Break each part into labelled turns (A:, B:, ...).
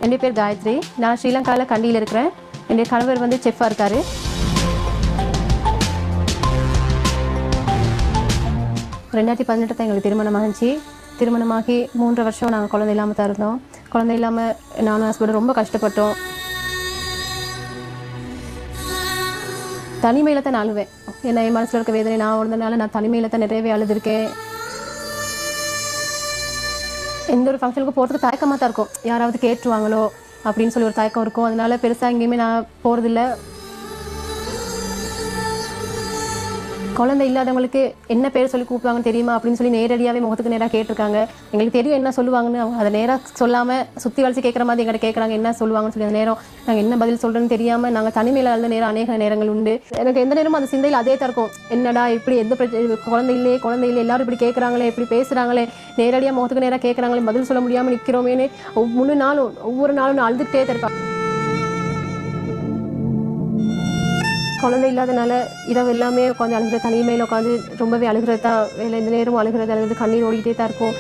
A: என்னுடைய பேர் காயத்ரி. நான் ஸ்ரீலங்காவில் கண்டியில் இருக்கிறேன். என்னுடைய கணவர் வந்து செஃப்பாக இருக்கார். ரெண்டாயிரத்தி 18 தான் எங்களுக்கு திருமணமாகிச்சு. திருமணமாகி 3 வருஷம் நாங்கள் குழந்தை இல்லாமல் தான் இருந்தோம். குழந்தை இல்லாமல் நானும் ஹஸ்பண்டும் ரொம்ப கஷ்டப்பட்டோம். தனிமையில் தான் நான் அழுவேன். ஏன்னா என் மனசில் இருக்க வேதனை நான் உணர்ந்தனால நான் தனிமையில் தான் நிறையவே அழுதுருக்கேன். எந்த ஒரு ஃபங்க்ஷனுக்கு போகிறதுக்கு தயக்கமாக தான் இருக்கும். யாராவது கேட்டுருவாங்களோ அப்படின்னு சொல்லி ஒரு தயக்கம் இருக்கும். அதனால பெருசாக எங்கேயுமே நான் போகிறதில்ல. குழந்தை இல்லாதவங்களுக்கு என்ன பேர் சொல்லி கூப்பிடுவாங்கன்னு தெரியுமா அப்படின்னு சொல்லி நேரடியாகவே முகத்துக்கு நேராக கேட்டிருக்காங்க. எங்களுக்கு தெரியும் என்ன சொல்லுவாங்கன்னு. அவங்க அதை நேராக சொல்லாமல் சுற்றி வளைச்சி கேட்குற மாதிரி எங்கிட்ட கேட்குறாங்க என்ன சொல்லுவாங்கன்னு சொல்லி. அந்த நேரம் நாங்கள் என்ன பதில் சொல்கிறேன்னு தெரியாமல் நாங்கள் தனிமையில் அழுத நேரம் அநேக நேரங்கள் உண்டு. எனக்கு எந்த நேரமும் அந்த சிந்தையில் அதே தான் இருக்கும். என்னடா இப்படி எந்த பிரச்சனை, குழந்தை இல்லை எல்லாரும் இப்படி கேட்குறாங்களே, இப்படி பேசுகிறாங்களே, நேரடியாக முகத்துக்கு நேராக கேட்குறாங்களே, பதில் சொல்ல முடியாமல் நிற்கிறோமேனு ஒவ்வொரு நாளும் நான் அழுதுகிட்டே தான் இருப்பேன். குழந்தை இல்லாதனால இரவு எல்லாமே உட்காந்து அழுகிற, தனிமையில் உட்காந்து ரொம்பவே அழுகிறது தான் வேலை. இந்த நேரம் அழுகிறது கண்ணீர் ஓடிக்கிட்டே தான் இருக்கும்.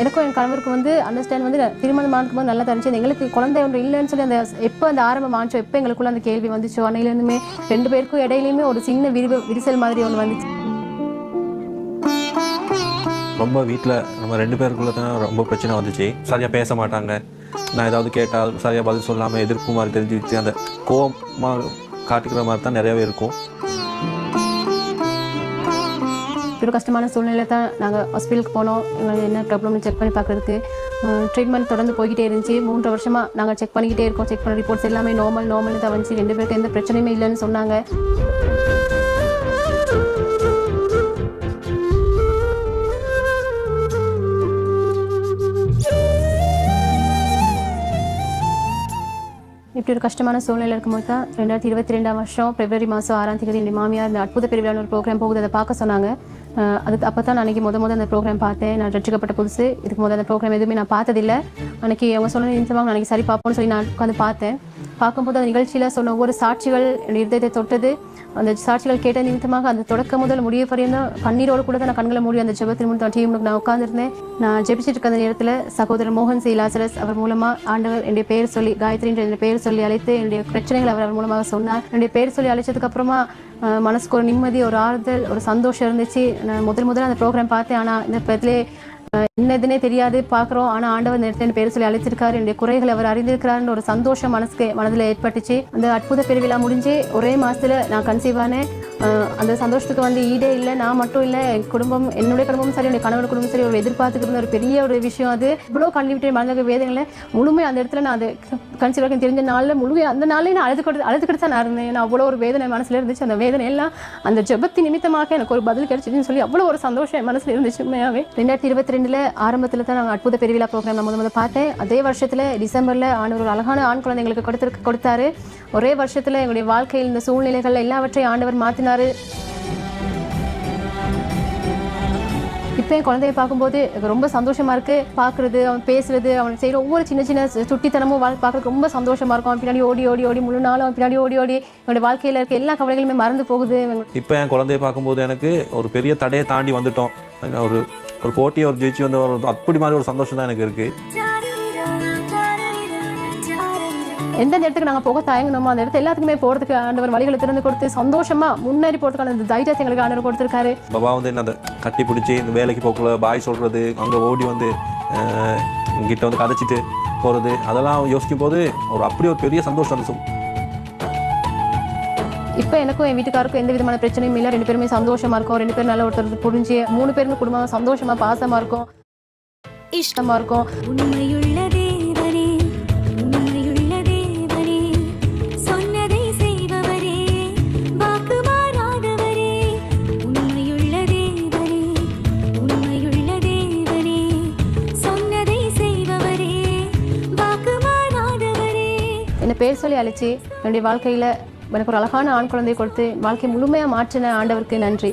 A: எனக்கும் என் கணவருக்கு வந்து அண்டர்ஸ்டாண்ட் வந்து திருமணம் ஆனதுக்கு போது நல்லா தெரிஞ்சு எங்களுக்கு குழந்தை ஒன்று இல்லைன்னு சொல்லி அந்த எப்போ அந்த ஆரம்பம் ஆச்சோ, எப்போ எங்களுக்குள்ள அந்த கேள்வி வந்துச்சோ, அன்னையிலேருந்துமே 2 பேருக்கும் இடையிலையுமே ஒரு சின்ன விரிசல் மாதிரி ஒன்று வந்துச்சு.
B: ரொம்ப வீட்டில் நம்ம 2 பேருக்குள்ள தான் ரொம்ப பிரச்சனை வந்துச்சு. சரியாக பேச மாட்டாங்க. நான் ஏதாவது கேட்டால் சரியாக பதில் சொல்லாமல் எதிர்ப்பு மாதிரி தெரிஞ்சுக்கிச்சு. அந்த கோவமாக காட்டிக்கிற மாதிரி தான் நிறையாவே இருக்கும்.
A: ஒரு கஷ்டமான சூழ்நிலை தான் நாங்கள் ஹாஸ்பிட்டலுக்கு போனோம். எங்களுக்கு என்ன ப்ராப்ளம்னு செக் பண்ணி பார்க்குறதுக்கு. ட்ரீட்மெண்ட் தொடர்ந்து போய்கிட்டே இருந்துச்சு. 3 வருஷமாக நாங்கள் செக் பண்ணிக்கிட்டே இருக்கோம். செக் பண்ண ரிப்போர்ட்ஸ் எல்லாமே நார்மல் தான் வந்துச்சு. 2 பேருக்கு எந்த பிரச்சனையுமே இல்லைன்னு சொன்னாங்க. இப்படி ஒரு கஷ்டமான சூழ்நிலை இருக்கும்போது தான் 2022 வருஷம் பிப்ரவரி மாதம் 6ஆம் தேதி என் மாமியார் இந்த அற்புத பெருவிழான ஒரு ப்ரோக்ராம் போகுது, அதை பார்க்க சொன்னாங்க. அப்போ தான் நான் அன்றைக்கி முத அந்த ப்ரோக்ராம் பார்த்தேன். நான் ரட்சிக்கப்பட்ட புதுசு. இதுக்கு முதல் அந்த ப்ரோக்ராம் எதுவுமே நான் பார்த்ததில்லை. அன்றைக்கி அவங்க சொன்ன நிமிஷமாக அன்றைக்கி சரி பார்ப்போம்னு சொல்லி நான் உட்காந்து பார்த்தேன். பார்க்கும்போது அந்த நிகழ்ச்சியில் சொன்ன ஒவ்வொரு சாட்சிகள் என்னுடைய இதயத்தை தொட்டது. அந்த சாட்சிகள் கேட்ட நிமித்தமாக அந்த தொடக்க முதல் முடிய வரையும் கண்ணீரோடு கூட தான் நான் கண்களை மூடி அந்த ஜெபத்தின் முன் டீமுக்கு நான் உட்காந்துருந்தேன். நான் ஜெபிச்சிட்டு இருக்க அந்த நேரத்தில் சகோதரர் மோகன் சி லாசரஸ் அவர் மூலமாக ஆண்டவர் என்னுடைய பேர் சொல்லி காயத்ரின்ற என்னுடைய பேர் சொல்லி அழைத்து என்னுடைய பிரச்சனைகள் அவர் மூலமாக சொன்னார். என்னுடைய பேர் சொல்லி அழைச்சதுக்கு அப்புறமா மனசுக்கு ஒரு நிம்மதி, ஒரு ஆறுதல், ஒரு சந்தோஷம் இருந்துச்சு. நான் முதல்ல அந்த ப்ரோக்ராம் பார்த்தேன். ஆனால் இந்த பத்திலே என்னதுன்னே தெரியாது பார்க்குறோம். ஆனால் ஆண்டவர் நேரத்தில் பேர் சொல்லி அழைச்சிருக்காரு. என்னுடைய குறைகளை அவர் அறிந்திருக்கிறாருன்னு ஒரு சந்தோஷம் மனதில் ஏற்பட்டுச்சு. அந்த அற்புத பெருவிழா முடிஞ்சு ஒரே மாதத்தில் நான் கன்சீவ் ஆனேன். அந்த சந்தோஷத்துக்கு வந்து ஈடே இல்லை. நான் மட்டும் இல்லை, என் குடும்பம், என்னுடைய குடும்பமும் சரி, என்னுடைய கணவர் குடும்பம் சரி, ஒரு எதிர்பார்த்துக்கிற ஒரு பெரிய ஒரு விஷயம். அது இவ்வளோ கல்விட்டு மனதில் வேதங்களை முழுமையாக அந்த இடத்துல நான் அது கன்சீவ் ஆகி தெரிஞ்ச நாளில் முழுமையாக அந்த நாளே நான் அழுதுகிட்டு தான் நான் இருந்தேன். நான் அவ்வளோ ஒரு வேதனை மனசில் இருந்துச்சு. அந்த வேதனை எல்லாம் அந்த ஜெபத்தின் நிமித்தமாக எனக்கு ஒரு பதில் கிடைச்சிதுன்னு சொல்லி அவ்வளோ ஒரு சந்தோஷம் என் மனசில் இருந்துச்சு. உண்மையாகவே 2022 ஆரம்பத்தில் தான் நாங்கள் அற்புத பெருவிழா ப்ரோக்ராம் நான் முதல்ல பார்த்தேன். அதே வருஷத்தில் டிசம்பரில் ஆண்டவர் ஒரு அழகான ஆண் குழந்தை எங்களுக்கு கொடுத்தாரு. ஒரே வருஷத்தில் எங்களுடைய வாழ்க்கையில் இந்த சூழ்நிலைகள் எல்லாவற்றையும் ஆண்டவர் மாற்றினார். இப்போ என் குழந்தைய பார்க்கும்போது ரொம்ப சந்தோஷமாக இருக்குது. பார்க்குறது, அவன் பேசுறது, அவன் செய்கிற ஒவ்வொரு சின்ன சுட்டித்தனமும் பார்க்குறதுக்கு ரொம்ப சந்தோஷமாக இருக்கும். அவன் பின்னாடி ஓடி முழு நாளும் அவன் பின்னாடி ஓடி என்னோட வாழ்க்கையில் இருக்க எல்லா கவலைகளுமே மறந்து போகுது.
B: இப்போ என் குழந்தைய பார்க்கும்போது எனக்கு ஒரு பெரிய தடையை தாண்டி வந்துட்டோம். ஒரு போட்டியை ஒரு ஜெயிச்சு வந்து ஒரு அப்படி மாதிரி ஒரு சந்தோஷம் தான் எனக்கு இருக்குது.
A: எந்த இடத்துக்கு நாங்கள் போக தயங்கணுமோ அந்த இடத்துல எல்லாத்துக்குமே போகிறதுக்கு ஆண்டவர் வழிகளை திறந்து கொடுத்து சந்தோஷமாக முன்னேறி போகிறதுக்கான அந்த தைரியத்தை எங்களுக்கு ஆண்டவர் கொடுத்துருக்காரு.
B: பாபா வந்து என்ன அந்த கட்டி பிடிச்சி இந்த வேலைக்கு போக்குள்ள பாய் சொல்கிறது, அங்கே ஓடி வந்து கிட்ட வந்து கதைச்சிட்டு போகிறது, அதெல்லாம் யோசிக்கும் போது அப்படி ஒரு பெரிய சந்தோஷம் இருக்கும்.
A: இப்போ எனக்கும் என் வீட்டுக்காருக்கும் எந்த விதமான பிரச்சனையும் இல்லை. 2 பேருமே சந்தோஷமாக இருக்கும். 2 பேரும் நல்ல ஒருத்தர் புரிஞ்சு 3 பேருமே குடும்பமாக சந்தோஷமாக பாசமாக இருக்கும், இஷ்டமாக இருக்கும். என்னை பேர் சொல்லி அழைச்சி என்னுடைய வாழ்க்கையில் எனக்கு ஒரு அழகான ஆண் குழந்தையை கொடுத்து வாழ்க்கை முழுமையாக மாற்றின ஆண்டவருக்கு நன்றி.